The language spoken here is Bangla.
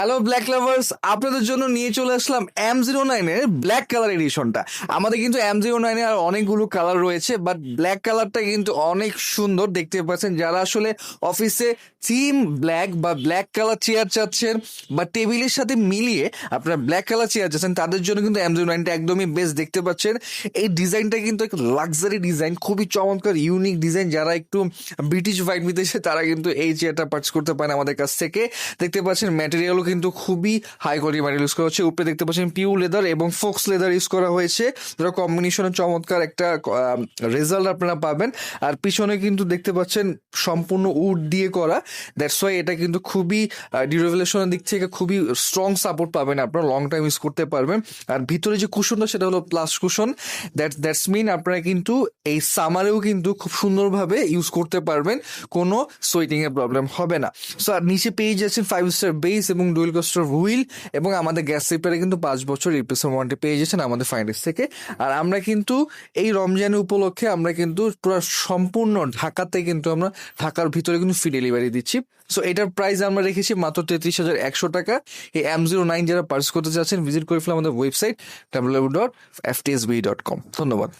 হ্যালো ব্ল্যাক লাভার্স, আপনাদের জন্য নিয়ে চলে আসলাম M09-এর ব্ল্যাক কালার এডিশনটা। আমাদের কিন্তু M09-এর আর অনেকগুলো কালার রয়েছে, বাট ব্ল্যাক কালারটা কিন্তু অনেক সুন্দর দেখতে পাচ্ছেন। যারা আসলে অফিসে থিম ব্ল্যাক বা ব্ল্যাক কালার চেয়ার চাচ্ছেন বা টেবিলের সাথে মিলিয়ে আপনারা ব্ল্যাক কালার চেয়ার চাচ্ছেন, তাদের জন্য কিন্তু M09টা একদমই বেস্ট। দেখতে পাচ্ছেন এই ডিজাইনটা কিন্তু এক লাক্সারি ডিজাইন, খুবই চমৎকার ইউনিক ডিজাইন। যারা একটু ব্রিটিশ ভাইব নিতেছে তারা কিন্তু এই চেয়ারটা পারচেজ করতে পারেন আমাদের কাছ থেকে। দেখতে পাচ্ছেন ম্যাটেরিয়ালও কিন্তু খুবই হাই কোয়ালিটি ম্যাটেরিয়াল ইউজ করা হচ্ছে। উপরে দেখতে পাচ্ছেন পিউ লেদার এবং ফোক্স লেদার ইউজ করা হয়েছে, যেটা কম্বিনেশনে চমৎকার একটা রেজাল্ট আপনারা পাবেন। আর পিছনে কিন্তু দেখতে পাচ্ছেন সম্পূর্ণ উড দিয়ে করা, দ্যাটস ওয়াই এটা কিন্তু খুবই ডিউরেবলেশনের দিক থেকে খুবই স্ট্রং সাপোর্ট পাবেন, আপনারা লং টাইম ইউজ করতে পারবেন। আর ভিতরে যে কুশনটা সেটা হলো প্লাস কুশন, দ্যাটস মিন আপনারা কিন্তু এই সামারেও কিন্তু খুব সুন্দরভাবে ইউজ করতে পারবেন, কোনো সোয়েটিং এর প্রবলেম হবে না। সো আর নিচে পেয়ে যাচ্ছেন 5 স্টার বেস এবং ডুয়েল কোস্টার হুইল, এবং আমাদের গ্যাস রিপেয়ারে কিন্তু 5 বছর রিপ্লেসমেন্ট ওয়ারেন্টি পেয়ে যাচ্ছেন আমাদের ফাইন্ডেক্স থেকে। আর আমরা কিন্তু এই রমজানের উপলক্ষে আমরা কিন্তু পুরো সম্পূর্ণ ঢাকাতে কিন্তু আমরা ঢাকার ভিতরে কিন্তু ফ্রি ডেলিভারি দিচ্ছি। সো এটার প্রাইস আমরা রেখেছি মাত্র 33,100 টাকা। এই M09 যারা পার্চেস করতে চাচ্ছেন ভিজিট করে ফেলে আমাদের ওয়েবসাইট www.ftsbe.com। ধন্যবাদ।